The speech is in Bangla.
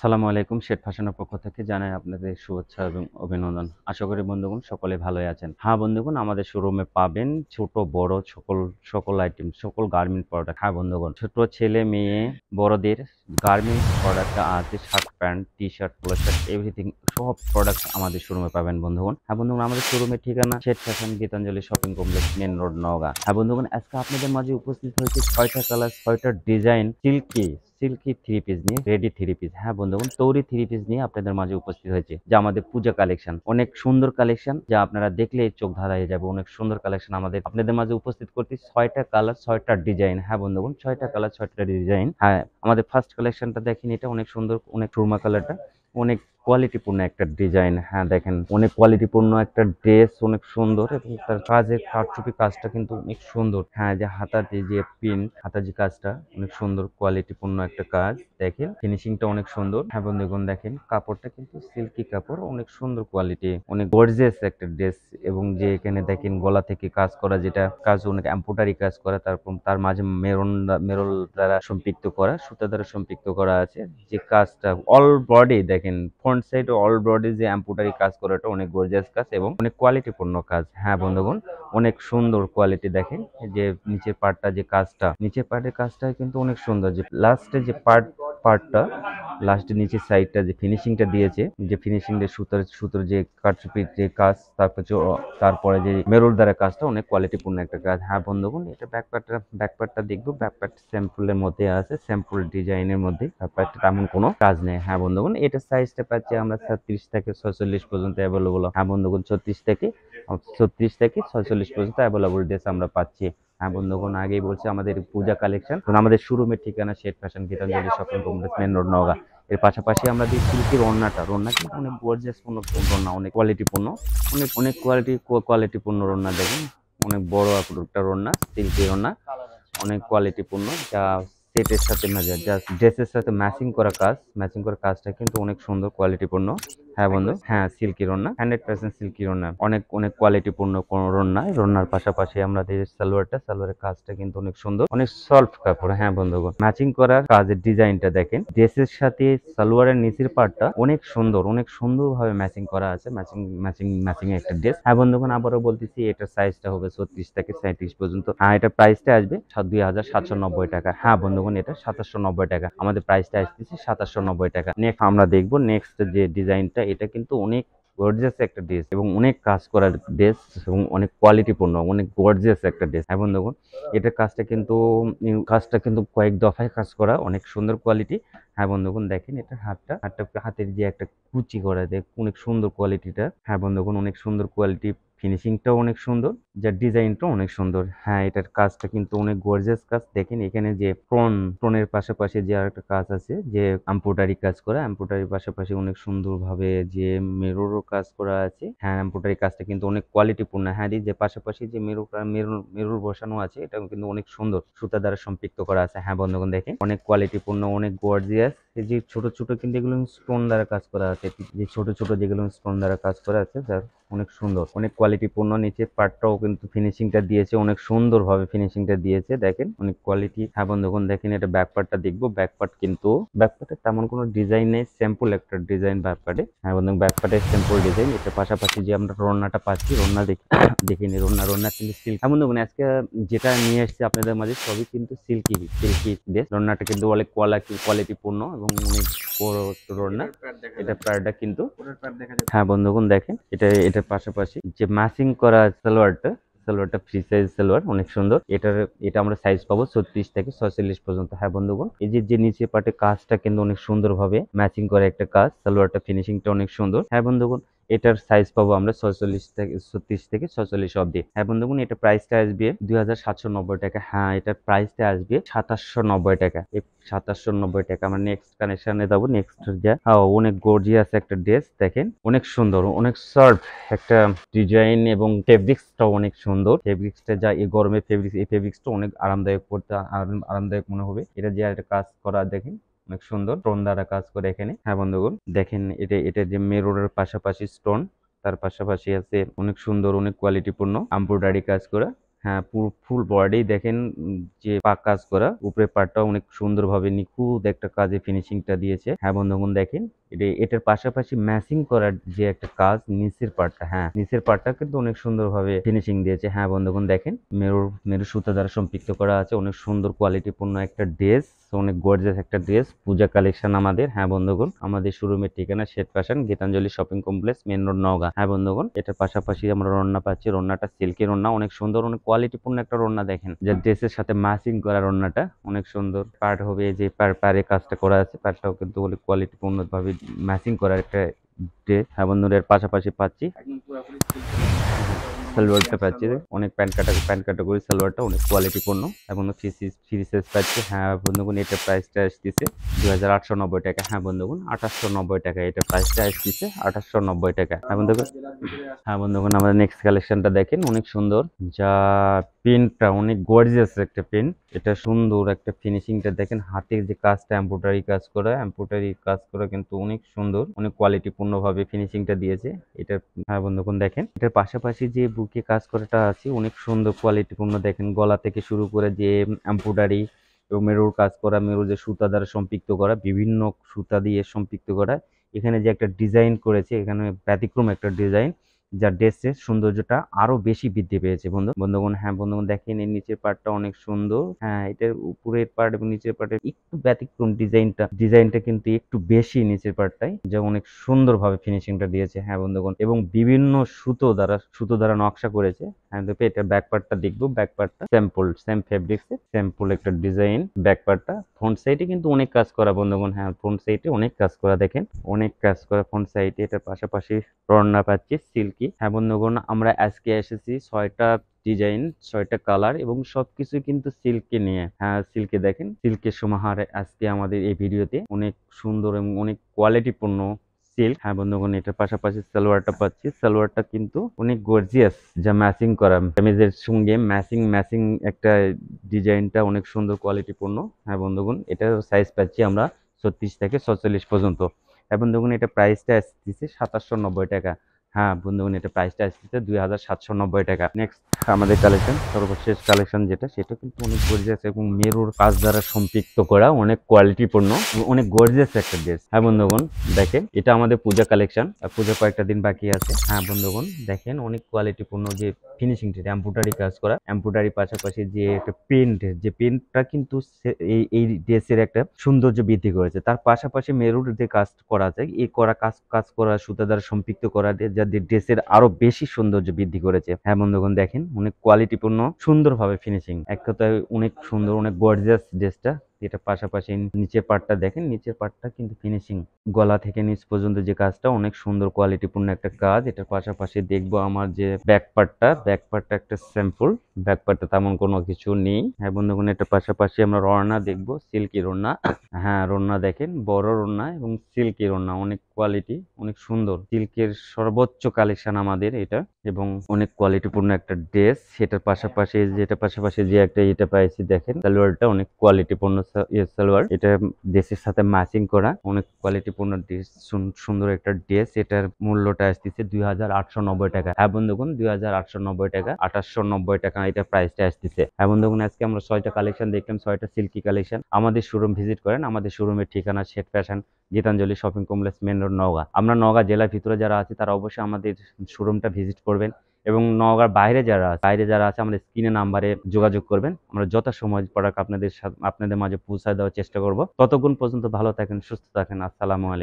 আসসালামু আলাইকুম। শেঠ ফ্যাশনের পক্ষ থেকে জানাই আপনাদের শুভেচ্ছা এবং অভিনন্দন। আশা করি বন্ধুগণ সকলে ভালোই আছেন। হ্যাঁ বন্ধুগণ, আমাদের শোরুমে পাবেন ছোট বড় সকল আইটেম, সকল গার্মেন্ট প্রোডাক্ট। হ্যাঁ বন্ধুগণ, ছোট ছেলে মেয়ে বড়দের গার্মেন্টস প্রোডাক্ট আছে, shirt pant, T shirt, polo shirt, everything সব প্রোডাক্ট আমাদের শোরুমে পাবেন বন্ধুগণ। হ্যাঁ বন্ধুগণ, আমাদের শোরুমের ঠিকানা Sheth fashion Gitanjali shopping complex, main road, Naogaon. হ্যাঁ বন্ধুগণ, আজকে আপনাদের মাঝে উপস্থিত হয়েছে 6টা কালার, 6টা ডিজাইন সিল্কি থ্রি পিস নিয়ে, রেডি থ্রি পিস। হ্যাঁ বন্ধুগণ, তৈরি থ্রি পিস নিয়ে আপনাদের মাঝে উপস্থিত হয়েছে, যা আমাদের পূজা কালেকশন। অনেক সুন্দর কালেকশন, যা আপনারা দেখলেই চোখ ধাঁধা হয়ে যাবে। অনেক সুন্দর কালেকশন আমাদের আপনাদের মাঝে উপস্থিত করতে, 6টা কালার 6টা ডিজাইন। হ্যাঁ বন্ধুগণ, 6টা কালার 6টা ডিজাইন। হ্যাঁ, আমাদের ফার্স্ট কালেকশনটা দেখেন, এটা অনেক সুন্দর, অনেক সুরমা কালারটা অনেক কোয়ালিটিপূর্ণ একটা ডিজাইন। হ্যাঁ দেখেন, অনেক কোয়ালিটিপূর্ণ একটা ড্রেস, অনেক সুন্দর, এবং তার কারচুপি কাজটা কিন্তু অনেক সুন্দর। হ্যাঁ, যে হাতাতে যে হাতার যে কাজটা অনেক সুন্দর, কোয়ালিটিপূর্ণ একটা কাজ। দেখেন ফিনিশিংটা অনেক সুন্দর। হ্যাঁ বন্ধুগণ, দেখেন কাপড়টা কিন্তু সিল্কি কাপড়, অনেক সুন্দর কোয়ালিটি, অনেক গর্জিয়াস একটা ড্রেস। এবং যে এখানে দেখেন গলা থেকে কাজ করা, যেটা কাজ অনেক এমব্রয়ডারি কাজ করা, তারপর তার মাঝে মেরুন দ্বারা সম্পৃক্ত করা, সুতা দ্বারা সম্পৃক্ত করা আছে। যে কাজটা অল বডি দেখেন, ফ্রন্ট সাইড অল বডি যে এমব্রয়ডারি কাজ করাটা অনেক গর্জিয়াস কাজ এবং অনেক কোয়ালিটিপূর্ণ কাজ। হ্যাঁ বন্ধুগণ, অনেক সুন্দর কোয়ালিটি। দেখেন যে নিচের পার্টটা, যে কাজটা নিচের পার্টের কাজটা কিন্তু অনেক সুন্দর। যে লাস্টে যে পার্টটা লাস্টের নিচের সাইডটা যে ফিনিশিংটা দিয়েছে, যে ফিনিশিংটা সুতোর যে কারচুপির যে কাজ, তারপরে যে মেরুর দ্বারা কাজটা অনেক কোয়ালিটিপূর্ণ একটা কাজ। হ্যাঁ বন্ধুগণ, এটা ব্যাকপার্টটা দেখবো। ব্যাকপার্ট স্যাম্পলের মধ্যে আছে, স্যাম্পল ডিজাইনের মধ্যে। ব্যাকপার্টে তেমন কোনো কাজ নেই। হ্যাঁ বন্ধুগণ, এটা সাইজটা পাচ্ছি আমরা 36 থেকে 46 পর্যন্ত অ্যাভেলেবল। হ্যাঁ বন্ধুগণ, 36 থেকে 46 পর্যন্ত অ্যাভেলেবল ড্রেস আমরা পাচ্ছি। হ্যাঁ বন্ধুগণ, আগেই বলছি আমাদের পূজা কালেকশন। আমাদের শোরুমের ঠিকানা Sheth fashion Gitanjali shopping complex, main road, Naogaon. এর পাশাপাশি আমরা দিই সিল্কের ওড়না কিন্তু অনেক গর্জিয়াস পূর্ণ ওড়না, অনেক কোয়ালিটিপূর্ণ, অনেক অনেক কোয়ালিটিপূর্ণ ওড়না। দেখুন অনেক বড় একটা ওড়না, সিল্কের ওড়না, অনেক কোয়ালিটিপূর্ণ, যা সেটের সাথে যা ড্রেসের সাথে ম্যাচিং করা কাজটা কিন্তু অনেক সুন্দর, কোয়ালিটিপূর্ণ। হ্যাঁ বন্ধু, হ্যাঁ সিল্কি রন্না, 100% সিল্কি রন্না, অনেক অনেক কোয়ালিটিপূর্ণ কোন রন্না। রন্নার পাশাপাশি আমাদের সালোয়ারের কাজটা কিন্তু অনেক সুন্দর, অনেক সফট কাপড়। হ্যাঁ বন্ধুগণ, ম্যাচিং করা কাজের ডিজাইনটা দেখেন, ড্রেসের সাথে সালোয়ারের নিচের পার্টটা অনেক সুন্দর, অনেক সুন্দর ভাবে ম্যাচিং করা আছে। ম্যাচিং একটা ড্রেস। হ্যাঁ বন্ধুগণ, আবারও বলতেছি, এটার সাইজটা হবে 36 থেকে 37 পর্যন্ত। হ্যাঁ, এটা প্রাইসটা আসবে 2790 টাকা। হ্যাঁ বন্ধুগণ, এটা 2790 টাকা। আমাদের প্রাইসটা আসতেছে 2790 টাকা। নেক্সট আমরা দেখবো নেক্সট যে ডিজাইনটা, এটা কিন্তু অনেক গর্জিয়াস একটা ড্রেস এবং অনেক কাজ করা ড্রেস এবং অনেক কোয়ালিটিপূর্ণ, অনেক গর্জিয়াস একটা ড্রেস। হ্যাঁ বন্ধুগণ, এটার কাজটা কিন্তু কয়েক দফায় কাজ করা, অনেক সুন্দর কোয়ালিটি। হ্যাঁ বন্ধুগণ, দেখেন এটা হাতের যে একটা কুচি করা, দেখ অনেক সুন্দর কোয়ালিটিটা। হ্যাঁ বন্ধুগণ, অনেক সুন্দর কোয়ালিটি, ফিনিশিংটাও অনেক সুন্দর, যার ডিজাইনটাও অনেক সুন্দর। হ্যাঁ, এটার কাজটা কিন্তু অনেক গর্জিয়াস কাজ। দেখেন এখানে যে ফ্রনের পাশাপাশি যে আরেকটা কাজ আছে, যে এমব্রয়ডারি কাজ করা, এমব্রয়ডারির পাশাপাশি অনেক সুন্দরভাবে যে মিররও কাজ করা আছে। হ্যাঁ, এমব্রয়ডারি কাজটা কিন্তু অনেক কোয়ালিটিপূর্ণ। হ্যাঁ, যে পাশাপাশি যে মিরর বসানো আছে, এটাও কিন্তু অনেক সুন্দর, সুতা দ্বারা সম্পৃক্ত করা আছে। হ্যাঁ বন্ধুগণ, দেখেন অনেক কোয়ালিটিপূর্ণ, অনেক গর্জিয়াস। এই যে ছোট ছোট কিন্তু এগুলো স্টোন দ্বারা কাজ করা আছে, যে ছোট ছোট যেগুলো স্টোন দ্বারা কাজ করা আছে, যার অনেক সুন্দর, অনেক কোয়ালিটিপূর্ণ। নিচে পার্টটাও কিন্তু ফিনিশিংটা দিয়েছে, অনেক সুন্দরভাবে ফিনিশিংটা দিয়েছে। দেখেন অনেক কোয়ালিটি। হ্যাঁ বন্ধুগণ, দেখেন এটা ব্যাকপার্টটা দেখবো। ব্যাকপার্টে তেমন কোনো ডিজাইন নেই, স্যাম্পল একটা ডিজাইন ব্যাকপার্টে। হ্যাঁ বন্ধু, ব্যাকপার্টে স্যাম্পল ডিজাইন। এটার পাশাপাশি যে আমরা রন্নাটা পাচ্ছি, রন্না দেখিনি, রন্না কিন্তু সিল্ক। হ্যাঁ বন্ধুগণ, আজকে যেটা নিয়ে আসছে আপনাদের মাঝে সবই কিন্তু সিল্কি বেশ। রন্নাটা কিন্তু অনেক কোয়ালিটিপূর্ণ এবং অনেক বড় রন্না। এটা প্যাডটা কিন্তু, হ্যাঁ বন্ধুগণ দেখেন, এটার পাশাপাশি যে ম্যাচিং করা সালোয়ারটা ফ্রি সাইজ সালোয়ার, অনেক সুন্দর। এটা আমরা সাইজ পাবো 36 থেকে 46 পর্যন্ত। হ্যাঁ বন্ধুগণ, এই যে নিচে পাটে কাজটা কিন্তু অনেক সুন্দর ভাবে ম্যাচিং করা একটা কাজ, সালোয়ারটা ফিনিশিংটা অনেক সুন্দর। হ্যাঁ বন্ধুগণ, এটার সাইজ পাবো আমরা 36 থেকে 46 অব্দি। হ্যাঁ বন্ধুগণ, এটা প্রাইসটা আসবে 2790 টাকা। হ্যাঁ, এটার প্রাইসটা আসবে 2790 টাকা। এই 2790 টাকা আমরা নেক্সট কানেকশনে যাবো। নেক্সট যা অনেক গর্জিয়াস একটা ড্রেস। দেখেন অনেক সুন্দর, অনেক সফট একটা ডিজাইন এবং ফেব্রিক্সটাও অনেক সুন্দর। ফেব্রিক্সটা যা এই গরমে এই ফেব্রিক্সটা অনেক আরামদায়ক, পড়তে আরামদায়ক মনে হবে। এটা যে একটা কাজ করা দেখেন, অনেক সুন্দর স্টোন দ্বারা কাজ করে এখানে। হ্যাঁ বন্ধুগণ, দেখেন এটা যে মেরুরের পাশাপাশি স্টোন, তার পাশাপাশি আছে অনেক সুন্দর, অনেক কোয়ালিটিপূর্ণ এমব্রয়ডারি কাজ করা। হ্যাঁ পুরো ফুল বডি দেখেন যে পাক কাজ করা, উপরের পার্টটা অনেক সুন্দরভাবে নিখুঁত একটা কাজে ফিনিশিংটা দিয়েছে। হ্যাঁ বন্ধুগণ দেখেন এটার পাশাপাশি ম্যাচিং করার যে একটা কাজ নিচের পার্টটা, হ্যাঁ নিচের পার্টটা কিন্তু অনেক সুন্দরভাবে ফিনিশিং দিয়েছে। হ্যাঁ বন্ধুগণ দেখেন মেরু সুতা দ্বারা সম্পৃক্ত করা আছে, অনেক সুন্দর কোয়ালিটিপূর্ণ একটা ড্রেস, অনেক গর্জিয়াস একটা ড্রেস, পূজা কালেকশন আমাদের। হ্যাঁ বন্ধুগণ আমাদের শোরুমের ঠিকানা Sheth fashion, Gitanjali shopping complex, main road, Naogaon. হ্যাঁ বন্ধুগণ এটার পাশাপাশি আমরা রন্না পাচ্ছি, রন্নাটা সিল্কের রন্না, অনেক সুন্দর অনেক কোয়ালিটিপূর্ণ একটা রন্না দেখেন, যে ড্রেসের সাথে ম্যাচিং করা রন্নাটা অনেক সুন্দর। পার্ট হবে এই যে পারে কাজটা করা আছে, পার্টটাও কিন্তু অনেক কোয়ালিটিপূর্ণ ভাবে ম্যাচিং করার একটা ড্রেস। হ্যাঁ বন্ধুরা এর পাশাপাশি পাচ্ছি সালোয়ারটা পাচ্ছি, অনেক প্যান্ট ক্যাটাগরি সালোয়ারটা অনেক কোয়ালিটিপূর্ণ এবং ফ্রি সাইজ পাচ্ছি। হ্যাঁ বন্ধুগণ এটা প্রাইসটা আসতেছে 2890 টাকা। হ্যাঁ বন্ধুগণ 2890 টাকা এটা প্রাইসটা আসতেছে, 2890 টাকা। হ্যাঁ বন্ধুগণ আমাদের নেক্সট কালেকশনটা দেখেন, অনেক সুন্দর, যা পেনটা অনেক গর্জিয়াস একটা পেন, এটা সুন্দর একটা ফিনিশিংটা দেখেন, হাতের যে কাজটা এমব্রয়ডারি কাজ করা কিন্তু অনেক সুন্দর, অনেক কোয়ালিটিপূর্ণ ভাবে ফিনিশিংটা দিয়েছে এটা। হ্যাঁ বন্ধুগণ দেখেন এটার পাশাপাশি যে বুকে কাজ করাটা আছে অনেক সুন্দর কোয়ালিটিপূর্ণ দেখেন, গলা থেকে শুরু করে যে এমব্রয়ডারি এবং মেরুর কাজ করা, মেরুর যে সুতা দ্বারা সম্পৃক্ত করা, বিভিন্ন সুতা দিয়ে সম্পৃক্ত করা, এখানে যে একটা ডিজাইন করেছে, এখানে ব্যতিক্রম একটা ডিজাইন, যার ড্রেসের সৌন্দর্যটা আরো বেশি বৃদ্ধি পেয়েছে বন্ধুগণ। হ্যাঁ বন্ধুগণ দেখেন এর নিচের পার্টটা অনেক সুন্দর, হ্যাঁ এটার উপরের পার্ট এবং নিচের পার্টের একটু ব্যতিক্রম ডিজাইনটা কিন্তু একটু বেশি নিচের পার্টটাই, যা অনেক সুন্দরভাবে ফিনিশিংটা দিয়েছে। হ্যাঁ বন্ধুগণ এবং বিভিন্ন সুতো দ্বারা নকশা করেছে। হ্যাঁ দেখো এটা ব্যাক পার্টটা দেখবো, ব্যাক পার্টটা সেম ফেব্রিক্স স্যাম্পল একটা ডিজাইন, ব্যাক পার্টটা ফ্রন্ট সাইডে কিন্তু অনেক কাজ করা বন্ধুগণ, হ্যাঁ ফ্রন্ট সাইডে অনেক কাজ করা দেখেন, অনেক কাজ করা ফ্রন্ট সাইডে। এটার পাশাপাশি রন্না পাচ্ছি সিল্কি। হ্যাঁ বন্ধুগণ আমরা আজকে এসেছি 6টা ডিজাইন, 6টা কালার এবং সবকিছু কিন্তু সিল্কে নিয়ে। হ্যাঁ সিল্কে দেখেন, সিল্কের সমাহার আজকে আমাদের এই ভিডিওতে, অনেক সুন্দর এবং অনেক কোয়ালিটিপূর্ণ সিল্ক। হ্যাঁ বন্ধুগণ এটার পাশাপাশি সালোয়ারটা পাচ্ছি, সালোয়ারটা কিন্তু অনেক গর্জিয়াস, যা ম্যাচিং করা কামিজের সঙ্গে ম্যাচিং একটা ডিজাইনটা অনেক সুন্দর কোয়ালিটিপূর্ণ। হ্যাঁ বন্ধুগণ এটার সাইজ পাচ্ছি আমরা 36 থেকে 46 পর্যন্ত। হ্যাঁ বন্ধুগণ এটা প্রাইসটা আসতেছে 2790 টাকা। হ্যাঁ বন্ধুগণ এটা প্রাইসটা আসতেছে 2790 টাকা। নেক্সট আমাদের কালেকশন, সর্বশেষ কালেকশন যেটা, সেটা কিন্তু অনেক গর্জিয়াস এবং মেরুর কাজ দ্বারা সম্পৃক্ত করা, অনেক কোয়ালিটিপূর্ণ, অনেক গর্জিয়াস একটা ড্রেস। হ্যাঁ বন্ধুগণ দেখেন এটা আমাদের পূজা কালেকশন, পূজা কয়েকটা দিন বাকি আছে। হ্যাঁ বন্ধুগণ দেখেন অনেক কোয়ালিটিপূর্ণ যে ফিনিশিংটা, এমব্রয়ডারি কাজ করা, এমব্রয়ডারি পাশাপাশি যে একটা পেন্টটা কিন্তু এই ড্রেসের একটা সৌন্দর্য বৃদ্ধি করেছে। তার পাশাপাশি মেরুর যে কাজ করা আছে, এই কাজ করা সুতা দ্বারা সম্পৃক্ত করা, যা ড্রেসের আরো বেশি সৌন্দর্য বৃদ্ধি করেছে। হ্যাঁ বন্ধুগণ দেখেন অনেক কোয়ালিটিপূর্ণ, সুন্দরভাবে ফিনিশিং, এক কথায় অনেক সুন্দর, অনেক গর্জিয়াস ড্রেসটা। এটা পাশাপাশি নিচের পার্টটা দেখেন, নিচের পার্টটা কিন্তু ফিনিশিং, গলা থেকে নিচ পর্যন্ত যে কাজটা অনেক সুন্দর কোয়ালিটিপূর্ণ একটা কাজ। এটার পাশাপাশি দেখবো আমার যে ব্যাক পার্টটা একটা স্যাম্পল, ব্যাক পার্টটা তেমন কোনো কিছু নেই। হ্যাঁ বন্ধুগণ এটার পাশাপাশি আমরা রন্না দেখবো, সিল্কি রন্না। হ্যাঁ রন্না দেখেন, বড় রন্না এবং সিল্কি রন্না, অনেক কোয়ালিটি, অনেক সুন্দর, সিল্কের সর্বোচ্চ কালেকশন আমাদের এটা এবং অনেক কোয়ালিটিপূর্ণ একটা ড্রেস। সেটার পাশাপাশি যে একটা এটা পাইছি দেখেন, সালোয়ারটা অনেক কোয়ালিটিপূর্ণ সালোয়ার, এটা ড্রেসের সাথে ম্যাচিং করা, অনেক কোয়ালিটিপূর্ণ ড্রেস, সুন্দর একটা ড্রেস। এটার মূল্যটা আসতেছে 2890 টাকা। হ্যাঁ বন্ধুগণ 2890 টাকা, 2890 টাকা এটা প্রাইসটা আসতেছে। হ্যাঁ বন্ধুগণ আজকে আমরা 6টা কালেকশন দেখলাম, 6টা সিল্কি কালেকশন। আমাদের শোরুম ভিজিট করেন, আমাদের শোরুমের ঠিকানা Sheth fashion, Gitanjali shopping complex, main road, Naogaon. আমরা নওগাঁ জেলার ভিতরে যারা আছে তারা অবশ্যই আমাদের শোরুমটা ভিজিট করবেন এবং নওগাঁর বাইরে যারা আছে আমাদের স্ক্রিনে নাম্বারে যোগাযোগ করবেন। আমরা যথাসময় প্রোডাক্ট আপনাদের মাঝে পৌঁছায় দেওয়ার চেষ্টা করব। ততক্ষণ পর্যন্ত ভালো থাকেন, সুস্থ থাকেন। আসসালামু আলাইকুম।